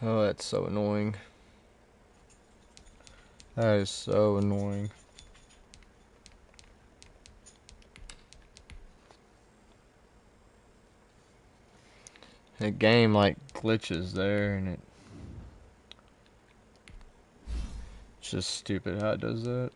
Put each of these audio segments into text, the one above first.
Oh, that's so annoying. That is so annoying. The game like glitches there, and it's just stupid how it does that.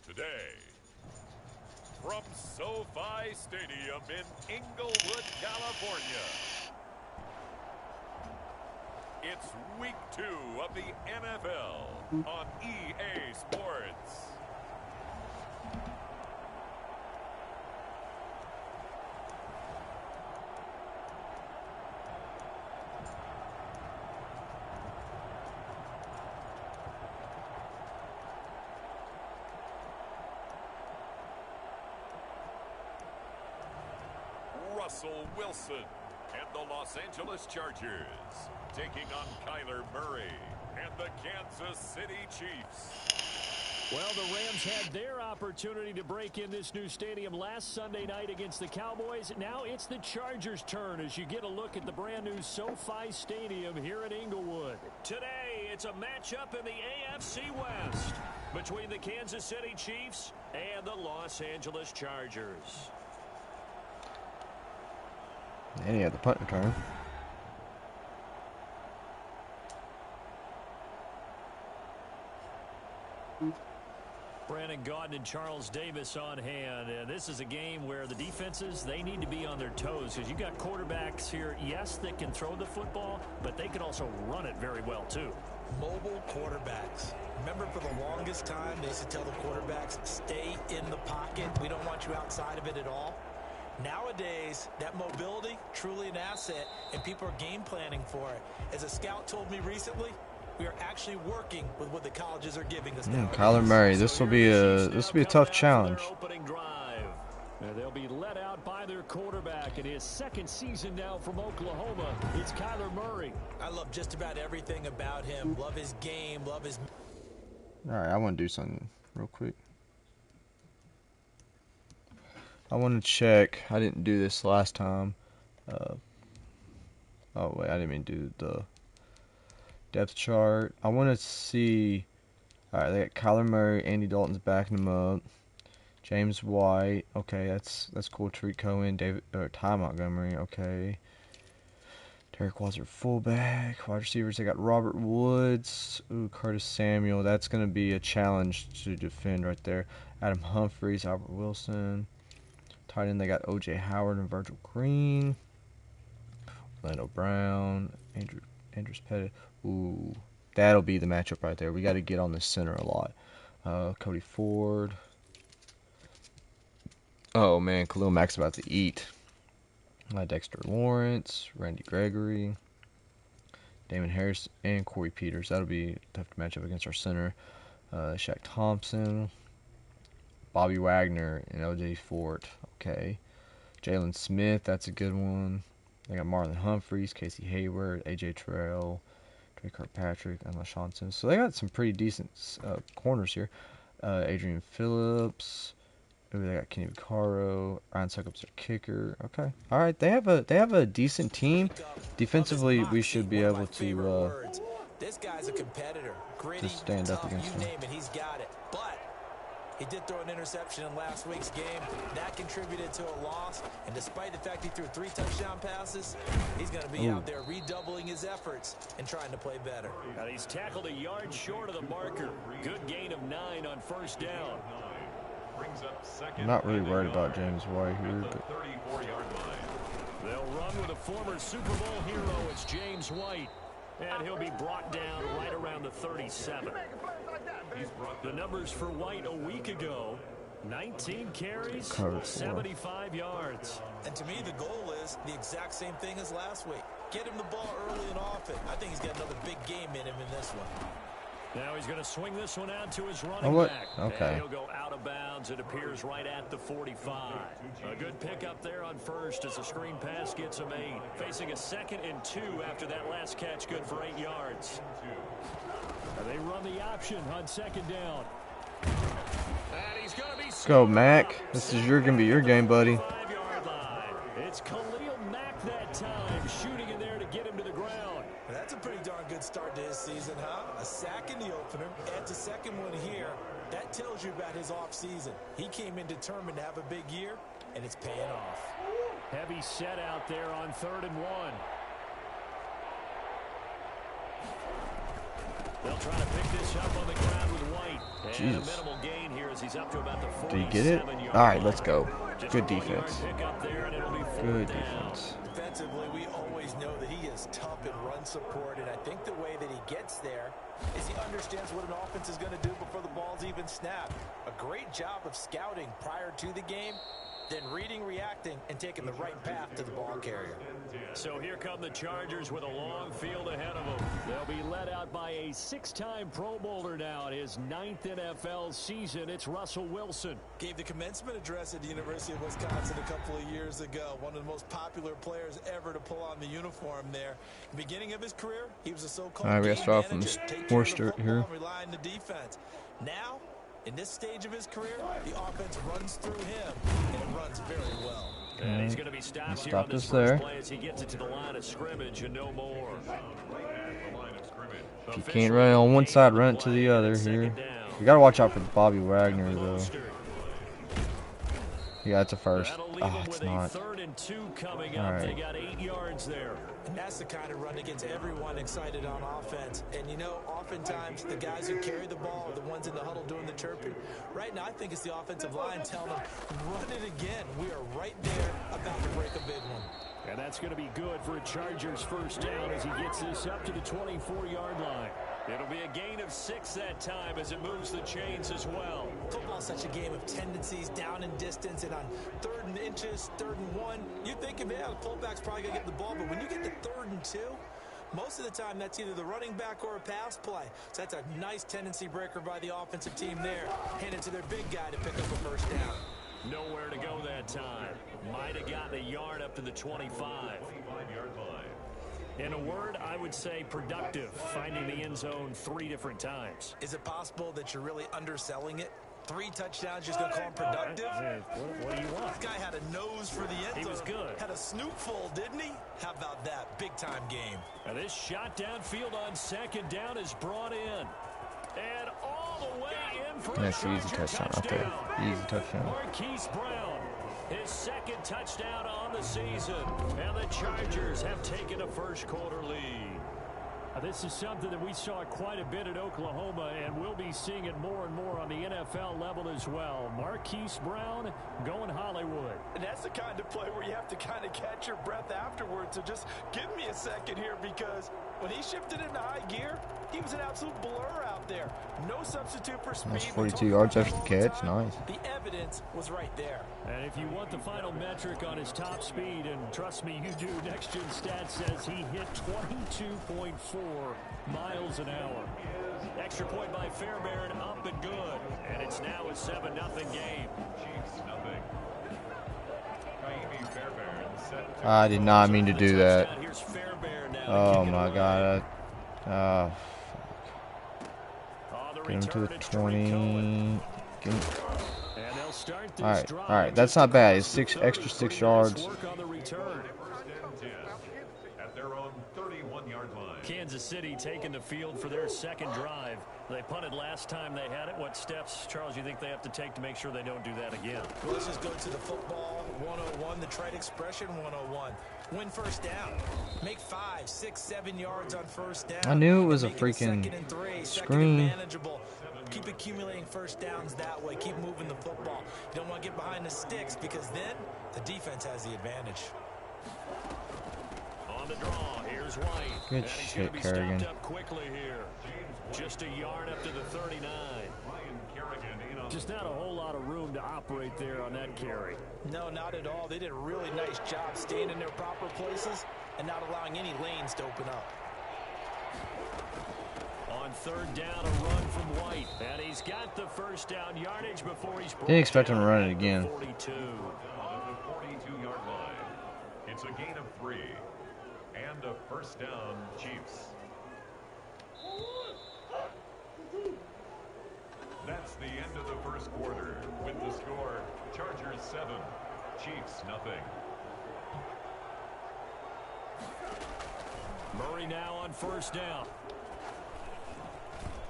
Today, from SoFi Stadium in Inglewood, California, it's week 2 of the NFL on EA Sports. Russell Wilson and the Los Angeles Chargers taking on Kyler Murray and the Kansas City Chiefs. Well, the Rams had their opportunity to break in this new stadium last Sunday night against the Cowboys. Now it's the Chargers' turn as you get a look at the brand new SoFi Stadium here in Inglewood. Today, it's a matchup in the AFC West between the Kansas City Chiefs and the Los Angeles Chargers. And he had the punt return. Brandon Gaudin and Charles Davis on hand. And this is a game where the defenses, they need to be on their toes because you've got quarterbacks here, yes, that can throw the football, but they can also run it very well, too. Mobile quarterbacks. Remember, for the longest time, they used to tell the quarterbacks, stay in the pocket. We don't want you outside of it at all. Nowadays, that mobility, truly an asset, and people are game planning for it. As a scout told me recently, we are actually working with what the colleges are giving us now. Kyler Murray, this will be a tough challenge. And they'll be let out by their quarterback in his second season now from Oklahoma. It's Kyler Murray. I love just about everything about him. Love his game, love his... All right, I want to do something real quick. I want to check. I didn't do this last time. Oh, wait, I didn't mean do the depth chart. I want to see. All right, they got Kyler Murray, Andy Dalton's backing him up. James White, okay, that's cool. Tariq Cohen, Ty Montgomery, okay. Derek Walter, fullback. Wide receivers, they got Robert Woods. Ooh, Curtis Samuel. That's going to be a challenge to defend right there. Adam Humphries, Albert Wilson. Tight end, they got O.J. Howard and Virgil Green. Orlando Brown, Andrews Pettit. Ooh, that'll be the matchup right there. We got to get on the center a lot. Cody Ford. Oh, man, Khalil Mack's about to eat. Dexter Lawrence, Randy Gregory, Damon Harris, and Corey Peters. That'll be a tough matchup against our center. Shaq Thompson, Bobby Wagner, and O.J. Fort. Okay. Jalen Smith, that's a good one. They got Marlon Humphreys, Casey Hayward, A.J. Terrell, Trey Kirkpatrick, and LaShawn Sims. So they got some pretty decent corners here. Adrian Phillips. Ooh, they got Kenny Vaccaro, Ryan Succop's their kicker. Okay, all right. They have a decent team. Defensively, we should be able to this guy's a competitor. Gritty, just stand up tough, against him. You name it, he's got it. But he did throw an interception in last week's game. That contributed to a loss. And despite the fact he threw 3 touchdown passes, he's going to be out there redoubling his efforts and trying to play better. And he's tackled a yard short of the marker. Good gain of 9 on first down. I'm not really worried about James White here, but they'll run with a former Super Bowl hero. It's James White, and he'll be brought down right around the 37. The numbers for White a week ago: 19 carries, Cover 4. 75 yards. And to me, the goal is the exact same thing as last week. Get him the ball early and often. I think he's got another big game in him in this one. Now he's going to swing this one out to his running back. Okay. And he'll go out of bounds. It appears right at the 45. A good pickup there on first as the screen pass gets him 8. Facing a 2nd and 2 after that last catch, good for 8 yards. They run the option on 2nd down. And he's going to be Let's go, Mac. This is gonna be your game, buddy. 5-yard line. It's Khalil Mack that time, shooting in there to get him to the ground. That's a pretty darn good start to his season, huh? A sack in the opener, adds a second one here. That tells you about his offseason. He came in determined to have a big year, and it's paying off. Heavy set out there on 3rd and 1. They'll try to pick this up on the ground with White. And Jesus. a minimal gain here as he's up to about the 47-yard Did you get it? All right, let's go. Good defense. Good defense. Defensively, we always know that he is tough in run support, and I think the way that he gets there is he understands what an offense is going to do before the ball's even snapped. A great job of scouting prior to the game, then reading, reacting, and taking the right path to the ball carrier. So here come the Chargers with a long field ahead of them. They'll be led out by a 6-time Pro Bowler now in his 9th NFL season. It's Russell Wilson. Gave the commencement address at the University of Wisconsin a couple of years ago. One of the most popular players ever to pull on the uniform there. The beginning of his career, he was a so-called All right, we got to start off from horse here. Rely on the defense. Now, in this stage of his career, the offense runs through him, and it runs very well. And he's going to be stopped here on this first play as he gets it to the line of scrimmage and no more. If you can't run it on one side, run it to the other here. You got to watch out for Bobby Wagner, though. Yeah, it's a first. Oh, it's not. 3rd and 2 coming up. Right. They got 8 yards there. And that's the kind of run that gets everyone excited on offense. And, you know, oftentimes the guys who carry the ball are the ones in the huddle doing the chirping. Right now, I think it's the offensive line telling them, run it again. We are right there about to break a big one. And that's going to be good for a Chargers first down as he gets this up to the 24-yard line. It'll be a gain of 6 that time as it moves the chains as well. Football's such a game of tendencies, down and distance, and on 3rd and inches, 3rd and 1, you're thinking, yeah, the fullback's probably going to get the ball, but when you get to 3rd and 2, most of the time that's either the running back or a pass play. So that's a nice tendency breaker by the offensive team there. Hand it to their big guy to pick up a first down. Nowhere to go that time. Might have gotten a yard up to the 25-yard line. In a word, I would say productive, finding the end zone 3 different times. Is it possible that you're really underselling it? 3 touchdowns, just going to call him productive? What do you want? This guy had a nose for the end zone. He was good. Had a snoopful, didn't he? How about that? Big-time game. Now this shot downfield on 2nd down is brought in. And all the way in for That's an easy touchdown out there. Easy touchdown. Marquise Brown, his 2nd touchdown on the season. And the Chargers have taken a first-quarter lead. This is something that we saw quite a bit at Oklahoma, and we'll be seeing it more and more on the NFL level as well. Marquise Brown going Hollywood. And that's the kind of play where you have to kind of catch your breath afterwards. So just give me a second here, because when he shifted into high gear, he was an absolute blur out there. No substitute for speed. That's 42 yards after the catch. Nice. The evidence was right there. And if you want the final metric on his top speed, and trust me, you do, Next Gen Stats says he hit 22.4 miles an hour. Extra point by Fairbairn, up and good. And it's now a 7-0 game. I did not mean to do that. Oh, my God. Get him to the 20. All right. That's not bad. It's extra 6 yards. Kansas City taking the field for their 2nd drive. They punted last time they had it. What steps, Charles, you think they have to take to make sure they don't do that again? Well, let's just go to the football 101, the trade expression 101. Win first down. Make 5, 6, 7 yards on first down. I knew it was a freaking 2nd and 3, screen. Manageable. Keep accumulating first downs that way. Keep moving the football. You don't want to get behind the sticks, because then the defense has the advantage. On the draw, here's White. Good shit, Kerrigan. Up quickly here. Just a yard up to the 39. Just not a whole lot of room to operate there on that carry. No, not at all. They did a really nice job staying in their proper places and not allowing any lanes to open up. On third down, a run from White. And he's got the first down yardage before he's brought Didn't expect him to down run at it the again. 42. On the 42-yard line. It's a gain of 3. And a first down, Chiefs. That's the end of the first quarter. With the score, Chargers 7, Chiefs nothing. Murray now on first down.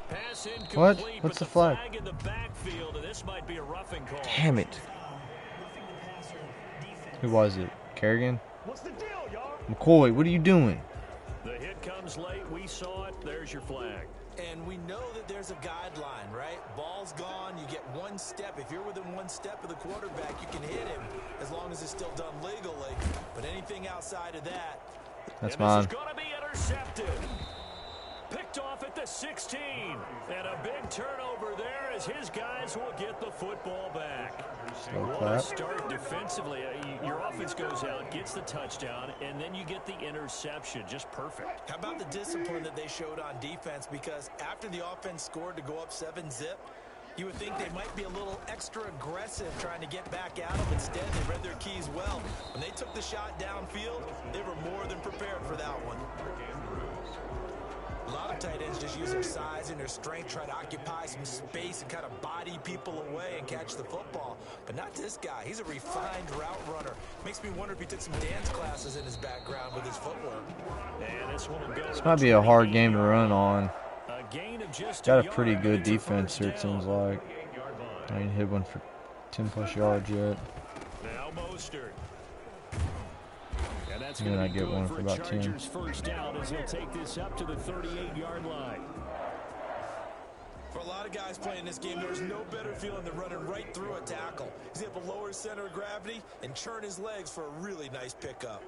Pass incomplete, What? but What's the the flag? in the backfield, and this might be a roughing call. Damn it. Who was it? Kerrigan? What's the deal, y'all? McCoy, what are you doing? The hit comes late. We saw it. There's your flag. And we know that there's a guideline, right? Ball's gone. You get one step. If you're within one step of the quarterback, you can hit him as long as it's still done legally. But anything outside of that. That's and mine. This is going to be intercepted. Picked off at the 16. And a big turnover there as his guys will get the football back. What a start defensively. Your offense goes out, gets the touchdown, and then you get the interception. Just perfect. How about the discipline that they showed on defense? Because after the offense scored to go up 7-zip, you would think they might be a little extra aggressive trying to get back at them. Instead, they read their keys well. When they took the shot downfield, they were more than prepared for that one. A lot of tight ends just use their size and their strength, try to occupy some space and kind of body people away and catch the football. But not this guy. He's a refined route runner. Makes me wonder if he took some dance classes in his background with his footwork. And this one will go. This might be a hard game to run on. A gain of just Got a yard, pretty good it's a defense first here, it seems down. like. I ain't hit one for 10+ yards yet. Now Mostert. And that's And then going I to be get good one for for a about 10. Chargers first down as he'll take this up to the 38-yard line. For a lot of guys playing this game, there's no better feeling than running right through a tackle. He's able to lower his center of gravity and churn his legs for a really nice pickup.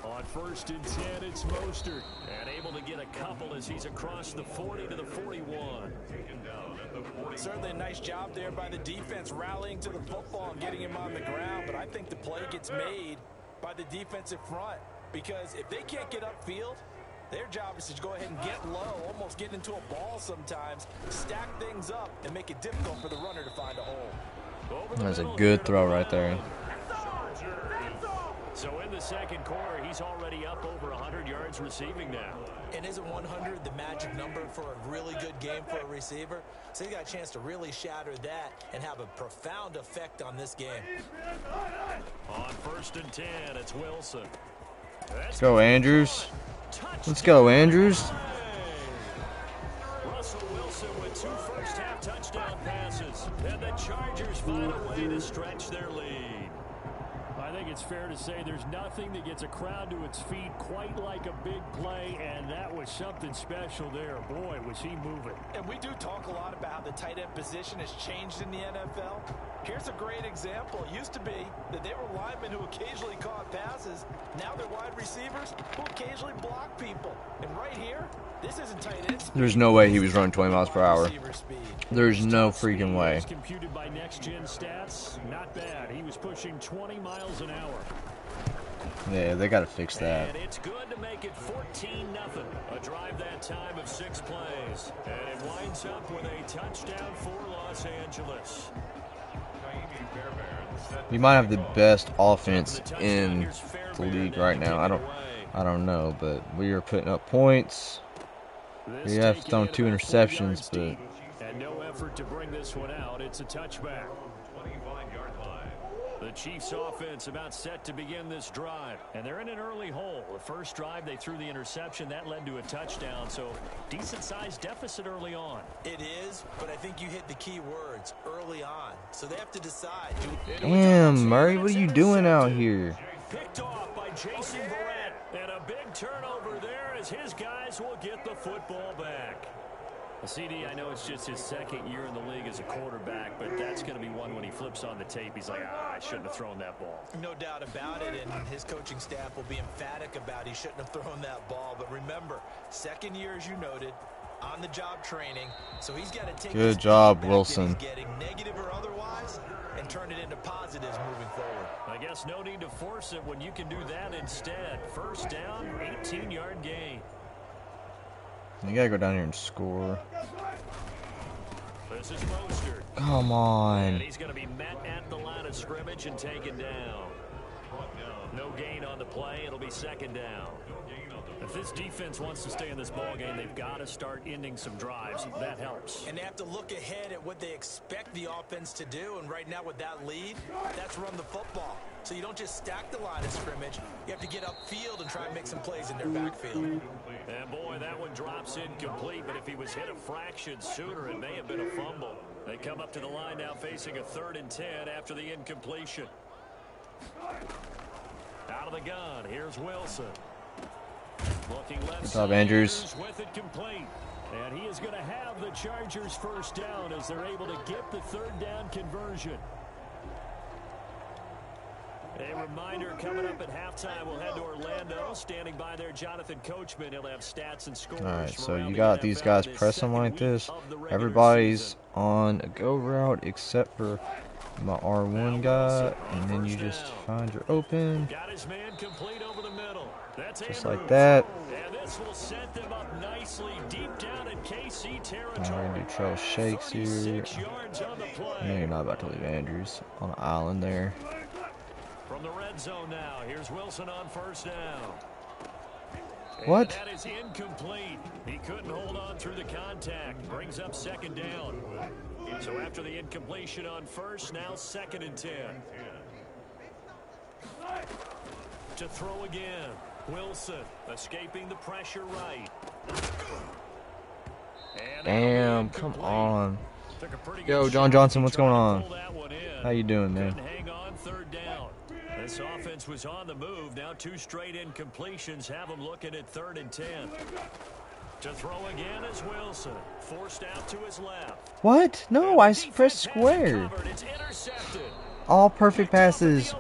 On first and 10, it's Mostert. And able to get a couple as he's across the 40 to the 41. Certainly a nice job there by the defense rallying to the football and getting him on the ground. But I think the play gets made by the defensive front. Because if they can't get upfield, their job is to go ahead and get low, almost get into a ball sometimes, stack things up, and make it difficult for the runner to find a hole. That's a good throw right there. So in the second quarter, he's already up over 100 yards receiving now. And isn't 100 the magic number for a really good game for a receiver? So he got a chance to really shatter that and have a profound effect on this game. On first and 10, it's Wilson. Let's go, Andrews. Let's go, Andrews. Russell Wilson with 2 first-half touchdown passes. And the Chargers find a way to stretch their lead. I think it's fair to say there's nothing that gets a crowd to its feet quite like a big play, and that was something special there. Boy, was he moving. And we do talk a lot about how the tight end position has changed in the NFL. Here's a great example. It used to be that they were linemen who occasionally caught passes. Now they're wide receivers who occasionally block people. And right here, this isn't tight end speed. There's no way he was running 20 miles per hour. There's no freaking way. Computed by next-gen stats, not bad. He was pushing 20 miles an hour. Yeah, they got to fix that. And it's good to make it 14-0. A drive that time of 6 plays. And it winds up with a touchdown for Los Angeles. We might have the best offense in the league right now. I don't know, but we are putting up points. We have thrown 2 interceptions, but and no effort to bring this one out. It's a touchback. 25-yard line. The Chiefs offense about set to begin this drive, and they're in an early hole. The first drive they threw the interception that led to a touchdown, so decent sized deficit early on. It is, but I think you hit the key words early on, so they have to decide. damn, Murray, what are you doing out here? Picked off by Jason Verrett, and a big turnover there as his guys will get the football back. CD, I know it's just his second year in the league as a quarterback, but that's going to be one when he flips on the tape. He's like, I shouldn't have thrown that ball. No doubt about it, and his coaching staff will be emphatic about he shouldn't have thrown that ball. But remember, second year, as you noted, on-the-job training, so he's got to take Good this job, feedback Wilson. that he's getting, negative or otherwise, and turn it into positives moving forward. I guess no need to force it when you can do that instead. First down, 18-yard gain. You gotta go down here and score. This is Mostert. Come on. And he's going to be met at the line of scrimmage and taken down. No gain on the play. It'll be second down. If this defense wants to stay in this ball game, they've got to start ending some drives. That helps. And they have to look ahead at what they expect the offense to do. And right now with that lead, that's run the football. So you don't just stack the line of scrimmage. You have to get upfield and try and make some plays in their backfield. And boy, that one drops incomplete. But if he was hit a fraction sooner, it may have been a fumble. They come up to the line now facing a 3rd and 10 after the incompletion. Out of the gun, here's Wilson. Looking left Good job, side, Andrews. with it complete. And he is going to have the Chargers first down as they're able to get the 3rd down conversion. A reminder coming up at halftime, we'll head to Orlando. Standing by there, Jonathan Coachman. He'll have stats and scores. Alright, so around you the got NFL these guys this pressing second like week this. of the regular Everybody's season. on a go route except for my R1 guy. And then you just find your open. Got his man complete over the middle. That's Just Andrews. like that. And this will set them up nicely deep down in KC territory. I'm going to do trail shakes here. 36 yards on the play. No, you're not about to leave Andrews on the island there. From the red zone now, here's Wilson on first down. What? And that is incomplete. He couldn't hold on through the contact. Brings up second down. So after the incompletion on first, now 2nd and 10. To throw again. Wilson escaping the pressure right. And Damn, come on. Took a pretty Yo, good John shot. Johnson, what's He tried going to on? pull that one in. How you doing, man? Couldn't hang on 3rd down. This offense was on the move. Now 2 straight incompletions have them looking at 3rd and 10. To throw again is Wilson. Forced out to his left. What? No, I pressed square. It's intercepted. All perfect passes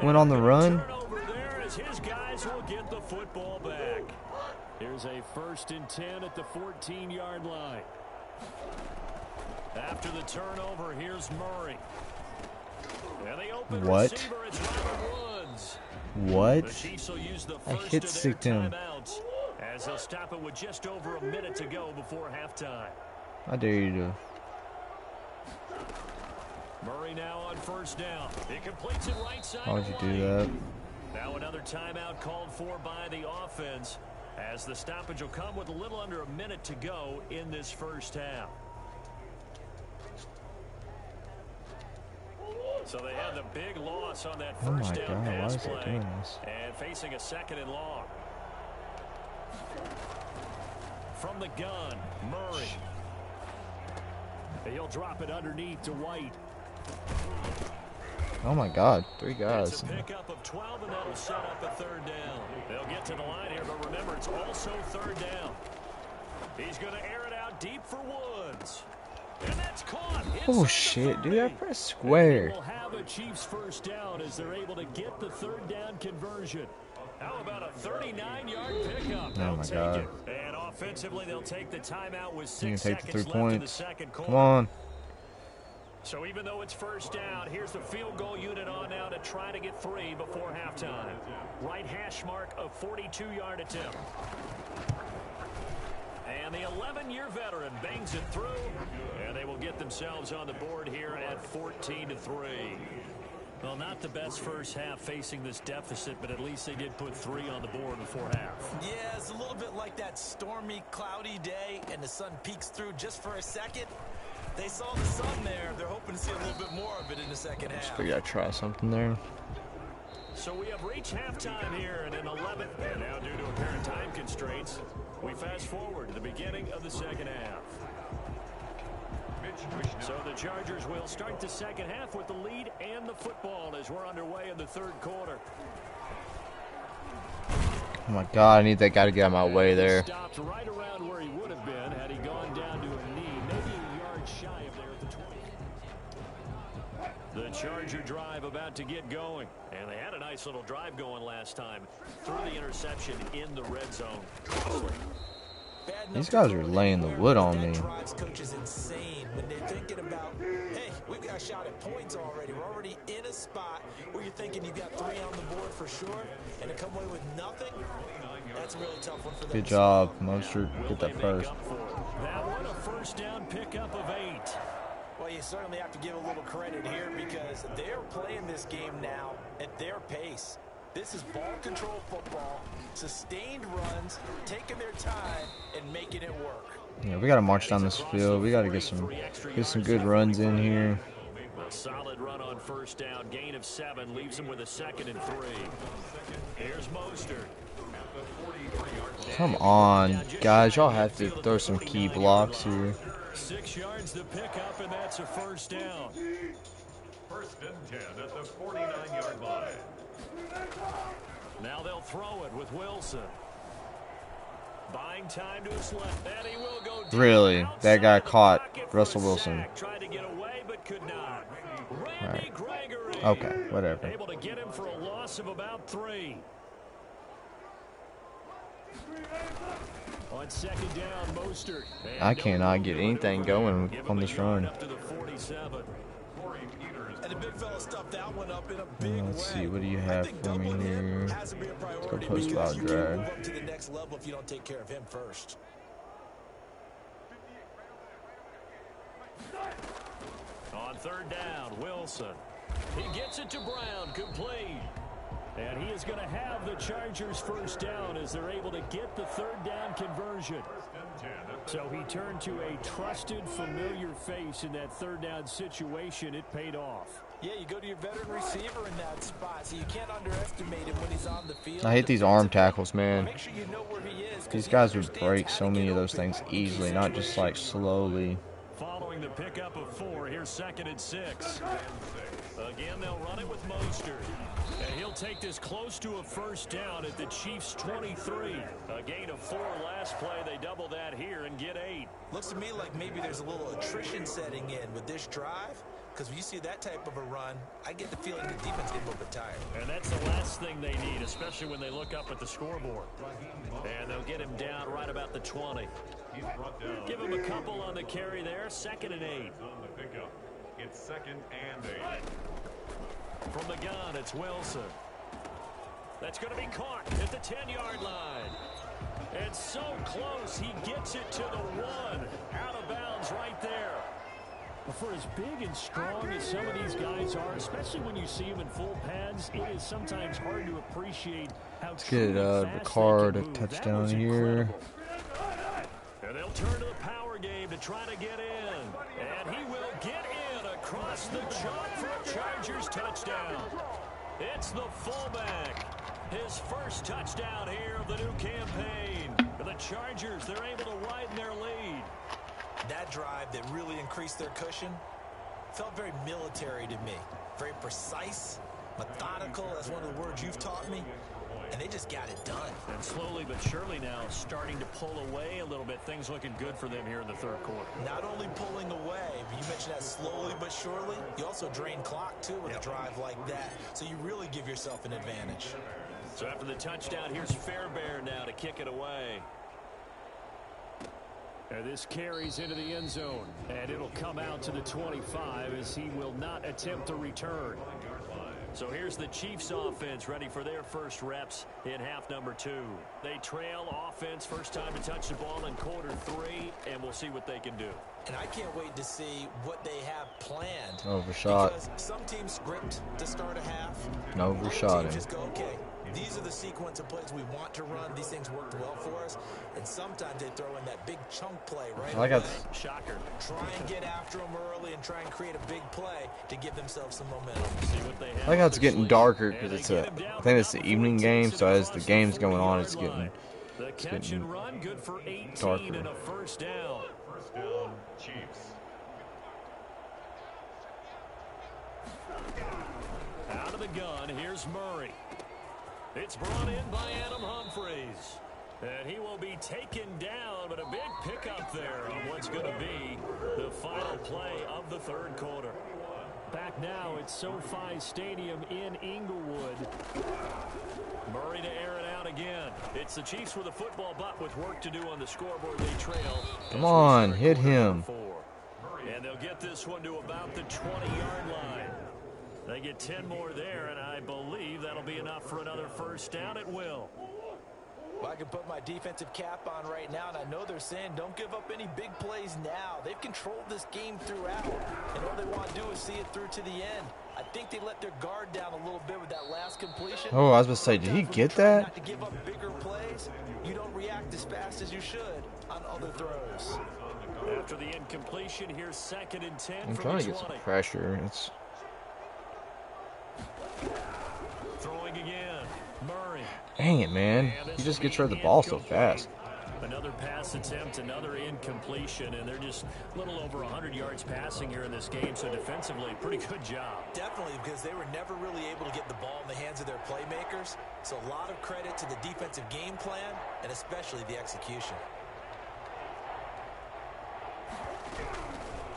went on the run. Turnover there as his guys will get the football back. Here's a 1st and 10 at the 14-yard line. After the turnover, here's Murray. And the open What? receiver, it's Robert Woods. What? The Chiefs will use the I first hit of their sticked him. timeouts as they'll stop it with just over a minute to go before halftime. I dare you to. Murray now on first down. He completes it right side. Why would you of do the that? lane. Now another timeout called for by the offense as the stoppage will come with a little under a minute to go in this first half. So they had the big loss on that Oh my first down God, why pass is it play doing this? and facing a 2nd and long. From the gun, Murray. He'll drop it underneath to White. Oh my God, 3 It's guys. a pickup of 12, and that'll set up a 3rd down. They'll get to the line here, but remember, it's also 3rd down. He's going to air it out deep for Woods. And that's caught. Oh shit, dude, I pressed square. We'll have a Chiefs first down as they're able to get the 3rd down conversion. How about a 39-yard pickup? Oh my God. And offensively, they'll take the timeout with You can 6 take the 3 seconds left in the points. second quarter. Come on. So even though it's first down, here's the field goal unit on now to try to get 3 before halftime. Right hash mark of 42-yard attempt. And the 11-year veteran bangs it through, and they will get themselves on the board here at 14-3. Well, not the best first half facing this deficit, but at least they did put 3 on the board before half. Yeah, it's a little bit like that stormy, cloudy day, and the sun peeks through just for a second. They saw the sun there. They're hoping to see a little bit more of it in the second half. Figured I'd try something there. So we have reached halftime here in an 11th. And now due to apparent time constraints, we fast forward to the beginning of the second half. So the Chargers will start the second half with the lead and the football as we're underway in the 3rd quarter. Oh my God, I need that guy to get out of my way there. Stopped right around where he would have been had he gone down to a knee, maybe a yard shy of there at the 20. The Charger drive about to get going. And they had a nice little drive going last time. Threw the interception in the red zone. These guys are laying the wood on me. That drives coaches insane when they're thinking about, hey, we've got a shot at points already. We're already in a spot where you're thinking you've got 3 on the board for sure, and to come away with nothing, that's a really tough one for them. Good job, Mostert. Get that first. That one a first down pickup of 8. Well, you certainly have to give a little credit here because they're playing this game now at their pace. This is ball control football, sustained runs, taking their time and making it work. Yeah, we got to march down this field. We got to get some good runs in here. A solid run on first down, gain of 7, leaves him with a 2nd and 3. Here's Mostert. Come on, guys. Y'all have to throw some key blocks here. 6 yards to pick up, and that's a first down. First and 10 at the 49-yard line. Now they'll throw it with Wilson. Buying time to his left. And he will go deep. Really? That guy caught Pocket Russell for a Wilson. sack. Tried to get away, but could not. Randy Gregory. Okay, whatever. Able to get him for a loss of about 3. On second down, Mostert. I cannot get anything going on this run. Up to the 47. And the big fella stuffed that one up in a big Let's way. see, what do you have for me here? Has to be a Let's go priority post because about you can't drag. move up to the next level if you don't take care of him first. On third down, Wilson. He gets it to Brown, complete. And he is going to have the Chargers first down as they're able to get the third down conversion. So he turned to a trusted, familiar face in that third down situation. It paid off. Yeah, you go to your veteran receiver in that spot, so you can't underestimate him when he's on the field. I hate these arm tackles, man. Make sure you know where he is. These guys would break so many of those things easily, not just like slowly. Following the pickup of 4, here's 2nd and 6. Again, they'll run it with Mostert. And he'll take this close to a first down at the Chiefs' 23. A gain of 4 last play. They double that here and get 8. Looks to me like maybe there's a little attrition setting in with this drive. Because when you see that type of a run, I get the feeling the defense gets a little bit tired. And that's the last thing they need, especially when they look up at the scoreboard. And they'll get him down right about the 20. Give him a couple on the carry there. 2nd and 8. On the pickup, it's 2nd and 8. From the gun, it's Wilson. That's going to be caught at the 10-yard line. And so close, he gets it to the 1. Out of bounds right there. For as big and strong as some of these guys are, especially when you see them in full pads, it is sometimes hard to appreciate how Get Ricard a touchdown here. And they'll turn to the power game to try to get in. And he will get in across the chalk for a Chargers touchdown. It's the fullback. His first touchdown here of the new campaign. For the Chargers, they're able to widen their lead. That drive that really increased their cushion felt very military to me. Very precise, methodical. That's one of the words you've taught me. And they just got it done. And slowly but surely now starting to pull away a little bit. Things looking good for them here in the third quarter. Not only pulling away, but you mentioned that slowly but surely. You also drain clock, too, with a drive like that. So you really give yourself an advantage. So after the touchdown, here's Fairbairn now to kick it away. And this carries into the end zone. And it'll come out to the 25 as he will not attempt to return. So here's the Chiefs offense ready for their first reps in half number 2. They trail offense, first time to touch the ball in quarter 3, and we'll see what they can do. And I can't wait to see what they have planned. Overshot. Because some teams script to start a half. Overshot him. Just go, okay, these are the sequence of plays we want to run. These things worked well for us. And sometimes they throw in that big chunk play right away. Shocker. Try and get after them early and try and create a big play to give themselves some momentum. See what they have. I like how it's getting darker because it's I think it's the evening game, so as the game's going on, it's getting run good for 18 darker. and a first down. First down, Chiefs. Out of the gun, here's Murray. It's brought in by Adam Humphries. And he will be taken down, but a big pickup there on what's going to be the final play of the third quarter. Back now at SoFi Stadium in Inglewood. Murray to air it out again. It's the Chiefs with a football, but with work to do on the scoreboard. They trail. Come on, hit him. And they'll get this one to about the 20-yard line. They get 10 more there, and I believe that'll be enough for another first down. It will. Well, I can put my defensive cap on right now, and I know they're saying don't give up any big plays now. They've controlled this game throughout, and all they want to do is see it through to the end. I think they let their guard down a little bit with that last completion. Oh, I was about to say, did he get that? Not to give up bigger plays, you don't react as fast as you should on other throws. After the incompletion, here's 2nd and 10. I'm trying to get some pressure. It's throwing again. Murray. dang it, man. He just gets rid of the ball so fast. Another pass attempt, another incompletion, and they're just a little over 100 yards passing here in this game, so defensively, pretty good job. Definitely, because they were never really able to get the ball in the hands of their playmakers, so a lot of credit to the defensive game plan, and especially the execution.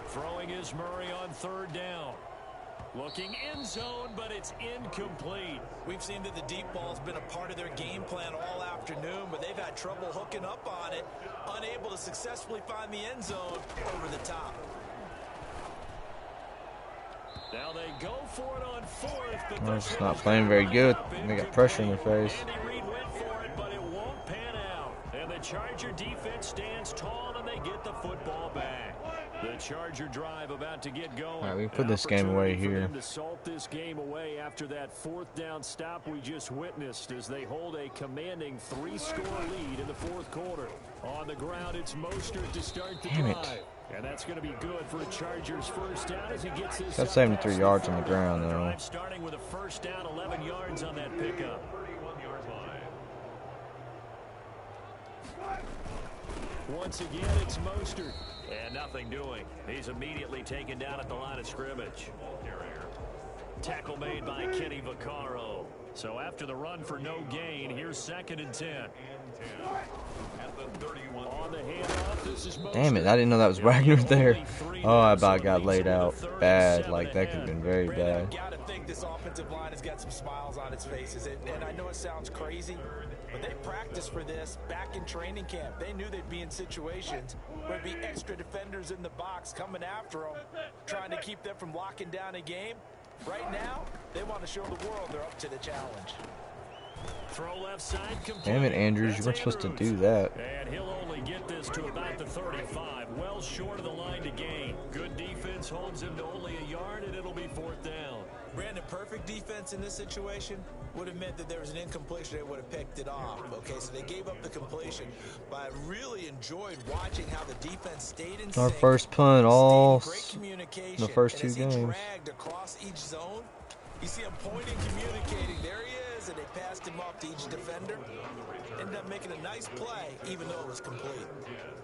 Throwing is Murray on 3rd down. Looking end zone, but it's incomplete. We've seen that the deep ball's been a part of their game plan all afternoon, but they've had trouble hooking up on it, unable to successfully find the end zone over the top. Now they go for it on 4th, but they're just not playing very good. They got pressure in their face. Andy Reid went for it, but it won't pan out. And the Charger defense stands tall, and they get the football back. The Charger drive about to get going. All right, we can put this game away here. To salt this game away after that 4th down stop we just witnessed as they hold a commanding 3-score lead in the 4th quarter. On the ground, it's Mostert to start the drive. And that's going to be good for a Chargers first down as he gets this. Got 73 yards on the ground, though. Starting with a first down, 11 yards on that pickup. Once again, it's Mostert. And nothing doing. He's immediately taken down at the line of scrimmage. Tackle made by Kenny Vaccaro. So after the run for no gain, here's 2nd and 10. On the handoff, this is Mostert. Damn it, I didn't know that was Wagner there. Oh, I about got laid out bad. Like, that could have been very bad. I gotta think this offensive line has got some smiles on its faces. And I know it sounds crazy, but they practiced for this back in training camp. They knew they'd be in situations where there'd be extra defenders in the box coming after them, trying to keep them from locking down a game. Right now, they want to show the world they're up to the challenge. Throw left side complete. Damn it, Andrews, you weren't supposed to do that. And he'll only get this to about the 35. Well short of the line to gain. Good defense holds him to only a yard, and it'll be 4th down. Brandon, perfect defense in this situation would have meant that there was an incompletion. They would have picked it off. Okay, so they gave up the completion. But I really enjoyed watching how the defense stayed in sync. Our first punt all the first 2 games. Dragged across each zone. You see him pointing, communicating. There he is, and they passed him off to each defender. Ended up making a nice play, even though it was complete.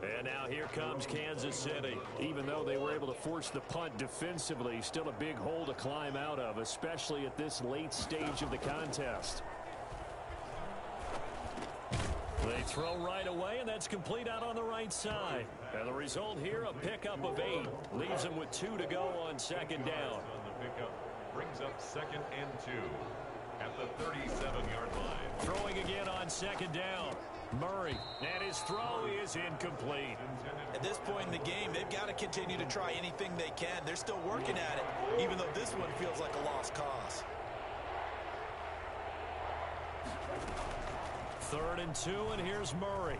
And now here comes Kansas City. Even though they were able to force the punt defensively, still a big hole to climb out of, especially at this late stage of the contest. They throw right away, and that's complete out on the right side. And the result here, a pickup of 8. Leaves them with 2 to go on 2nd down. Brings up 2nd and 2 at the 37-yard line. Throwing again on 2nd down. Murray, and his throw is incomplete. At this point in the game, they've got to continue to try anything they can. They're still working at it, even though this one feels like a lost cause. 3rd and 2, and here's Murray.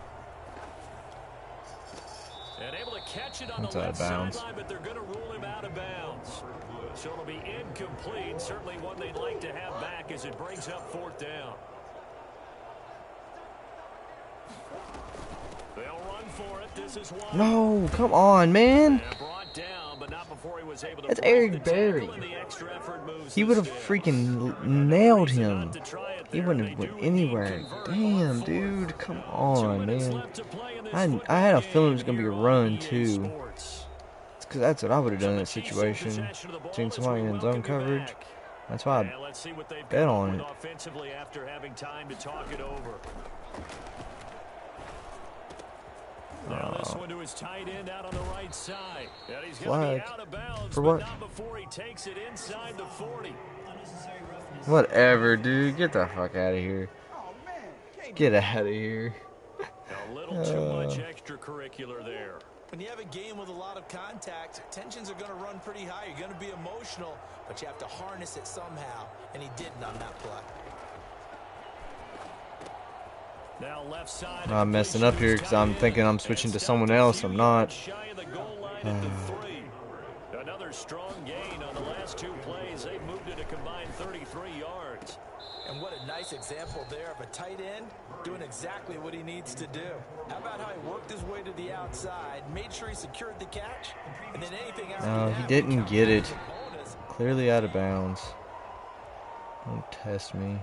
And able to catch it on the left sideline, but they're going to rule him out of bounds. So it'll be incomplete. Certainly one they'd like to have back as it brings up 4th down. They'll run for it. This is one. No, come on, man. Brought down, but not before he was able to. That's Eric Berry. He would have freaking nailed him. He wouldn't have went anywhere. Damn, dude, come on, man. I had a feeling it was gonna be a run too. Because that's what I would have done in that situation. Seeing somebody in zone coverage. That's why I bet on it. Offensively after having time to talk it over. Now this one to his tight end out on the right side. And he's going to Flag. be out of bounds, For but what? not before he takes it inside the 40. Whatever, dude. Get the fuck out of here. Get out of here. A little too much extracurricular there. When you have a game with a lot of contact, tensions are going to run pretty high. You're going to be emotional, but you have to harness it somehow, and he didn't on that play. Now left side. I'm messing up here because I'm thinking I'm switching to someone else. I'm not. Another strong gain on the last 2 plays. They've moved it a combined 33 yards. And what a nice example there of a tight end doing exactly what he needs to do. How about how he worked his way to the outside, made sure he secured the catch, and then anything after No, that, he didn't get it. Clearly out of bounds. Don't test me.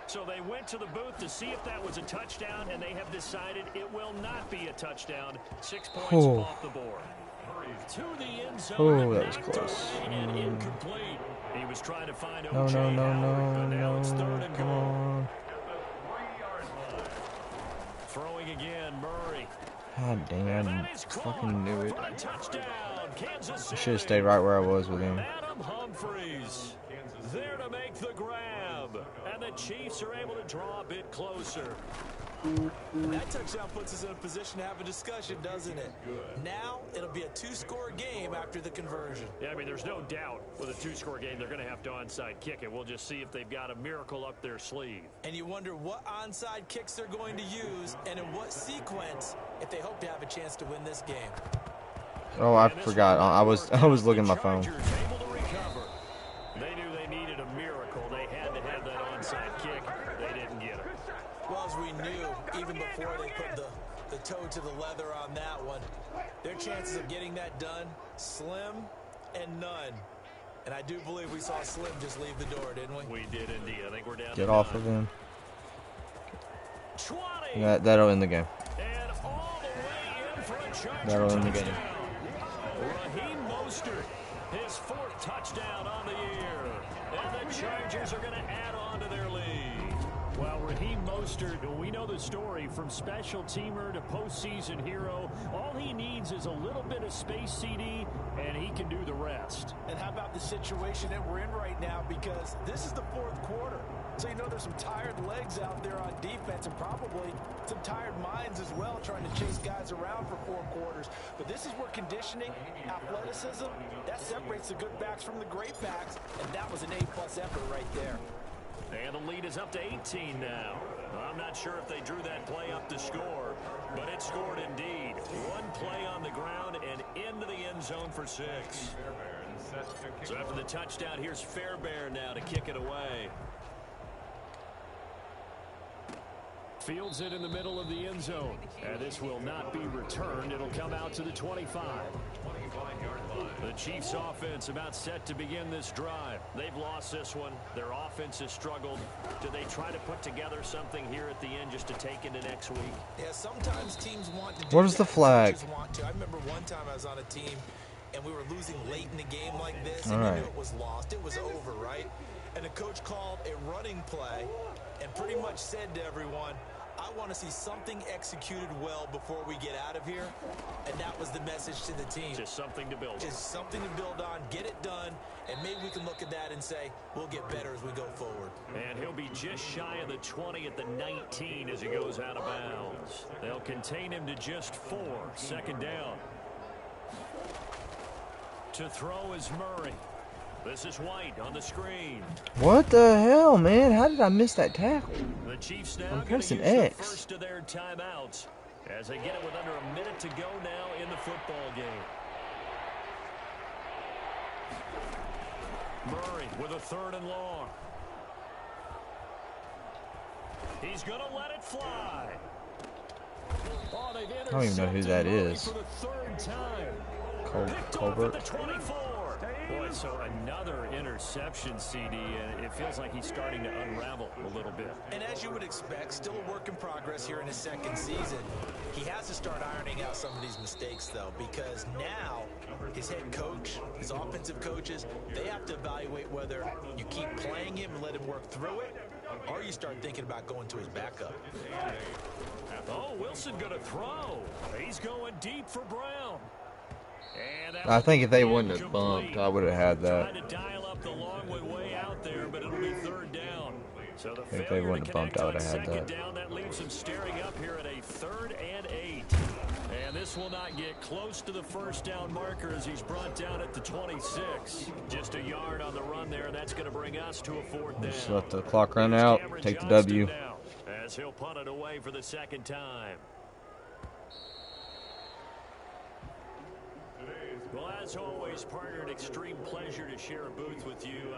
So they went to the booth to see if that was a touchdown, and they have decided it will not be a touchdown. 6 points off the board. To the end zone. Oh, that was close. And incomplete. He was trying to find No, O.J. no, Howard, but no, now it's no. 3rd and Come goal. on. Throwing again, Murray. God damn, I fucking knew it. Touchdown, Kansas I City. should have stayed right where I was with him. Adam Humphries there to make the grab, and the Chiefs are able to draw a bit closer. That touchdown puts us in a position to have a discussion, doesn't it? Now it'll be a 2-score game after the conversion. Yeah, I mean, there's no doubt with a 2-score game they're going to have to onside kick it. We'll just see if they've got a miracle up their sleeve. And you wonder what onside kicks they're going to use and in what sequence if they hope to have a chance to win this game. Oh, I forgot. I was looking at my phone. They knew they needed a miracle. They had to have that onside kick. They didn't get it. Well, as we knew, even before they put the toe to the leather on that one, their chances of getting that done, slim and none. And I do believe we saw Slim just leave the door, didn't we? We did indeed. I think we're down. Get off of him. 20. That'll end the game. And all the way in for a Charger That'll end the touchdown. game. Raheem Mostert, his 4th touchdown on the year. And the Chargers are going to add on to their lead. Well, Raheem Mostert, we know the story from special teamer to postseason hero. All he needs is a little bit of space, CD, and he can do the rest. And how about the situation that we're in right now? Because this is the 4th quarter. So you know there's some tired legs out there on defense and probably some tired minds as well trying to chase guys around for 4 quarters. But this is where conditioning, athleticism, that separates the good backs from the great backs. And that was an A+ effort right there. And the lead is up to 18 now. I'm not sure if they drew that play up to score, but it scored indeed. 1 play on the ground and into the end zone for 6. So after the touchdown, here's Fairbairn now to kick it away. Fields it in the middle of the end zone. And this will not be returned. It'll come out to the 25. The Chiefs offense about set to begin this drive. They've lost this one. Their offense has struggled. Do they try to put together something here at the end just to take into next week? Yeah, sometimes teams want to do What is the flag? Want to. I remember one time I was on a team and we were losing late in the game like this, All and right. you knew it was lost. It was over, right? And the coach called a running play and pretty much said to everyone, I want to see something executed well before we get out of here. And that was the message to the team. Just something to build on. Just something to build on, get it done, and maybe we can look at that and say, we'll get better as we go forward. And he'll be just shy of the 20 at the 19 as he goes out of bounds. They'll contain him to just 4. 2nd down. To throw is Murray. This is White on the screen. What the hell, man? How did I miss that tackle? The Chiefs now I'm going to pressing use the X. first of their timeouts as they get it with under a minute to go now in the football game. Murray with a 3rd and long. He's going to let it fly. Oh, I don't even know who that is. For the 3rd time. Colbert. Picked off at the 24. Boy, so another interception, CD, and it feels like he's starting to unravel a little bit. And as you would expect, still a work in progress here in his 2nd season. He has to start ironing out some of these mistakes, though, because now his head coach, his offensive coaches, they have to evaluate whether you keep playing him and let him work through it, or you start thinking about going to his backup. Oh, Wilson going to throw. He's going deep for Brown. And I think if they that'll be wouldn't have bumped, incomplete. I would have had that. Trying to dial up the long way out there, but it'll be third down. So the If they failure to wouldn't have bumped, connect I would on have had second that. down, that leaves them staring up here at a 3rd and 8. And this will not get close to the first down marker as he's brought down at the 26. Just a yard on the run there, and that's going to bring us to a 4th down. Just let the clock run out, Cameron take the Johnston W. now, as he'll punt it away for the second time. Well, as always, partner, an extreme pleasure to share a booth with you.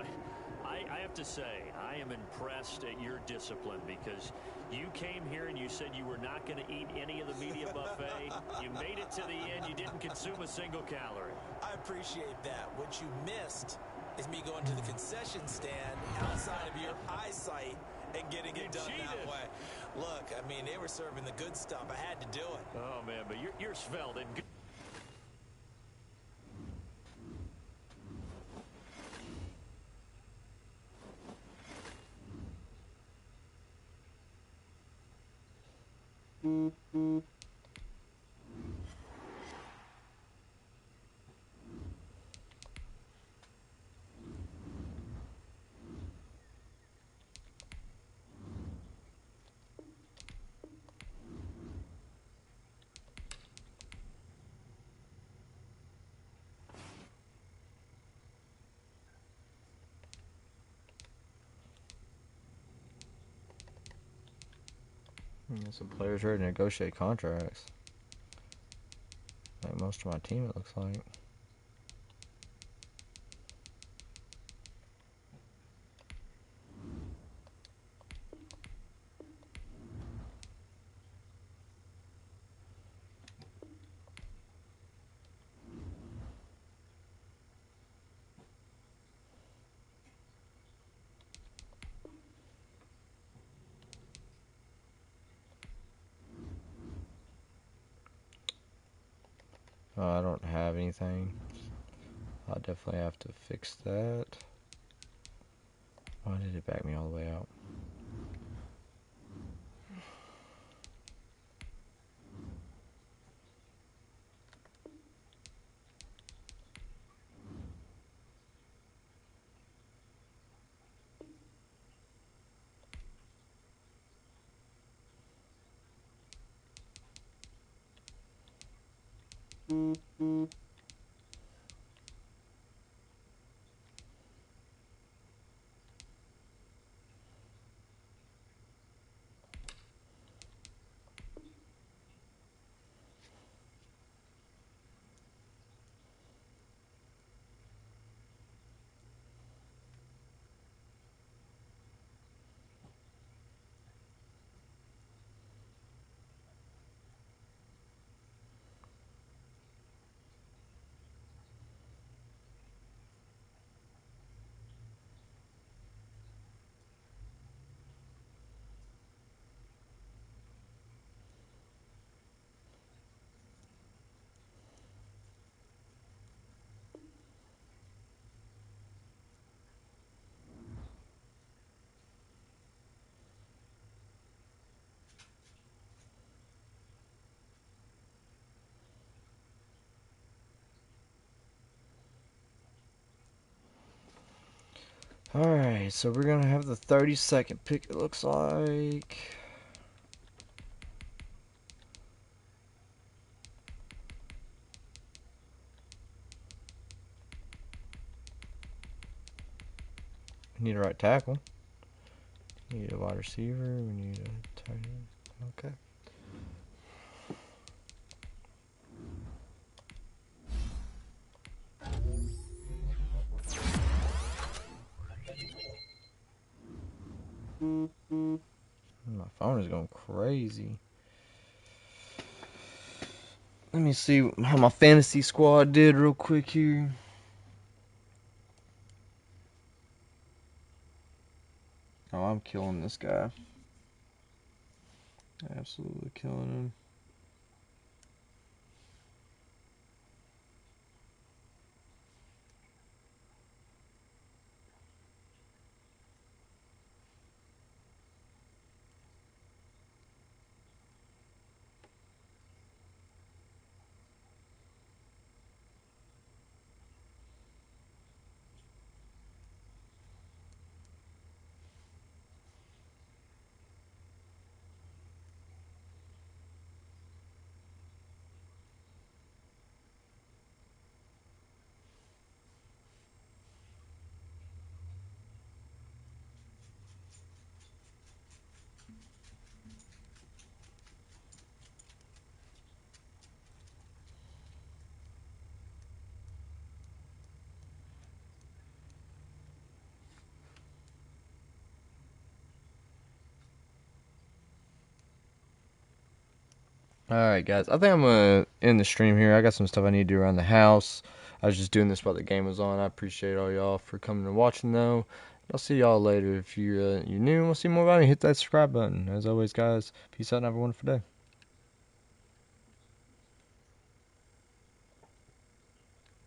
I have to say, I am impressed at your discipline because you came here and you said you were not going to eat any of the media buffet. You made it to the end. You didn't consume a single calorie. I appreciate that. What you missed is me going to the concession stand outside of your eyesight and getting it done that way. Look, I mean, they were serving the good stuff. I had to do it. Oh, man, but you're svelte and good. Some players ready to negotiate contracts. Like most of my team, it looks like. I don't have anything. I'll definitely have to fix that. Why did it back me all the way out? Alright, so we're going to have the 32nd pick, it looks like. We need a right tackle. We need a wide receiver. We need a tight end. Okay. My phone is going crazy. Let me see how my fantasy squad did real quick here. Oh, I'm killing this guy. Absolutely killing him. Alright, guys. I think I'm going to end the stream here. I got some stuff I need to do around the house. I was just doing this while the game was on. I appreciate all y'all for coming and watching, though. I'll see y'all later. If you're new and want to see more about me, hit that subscribe button. As always, guys, peace out and have a wonderful day.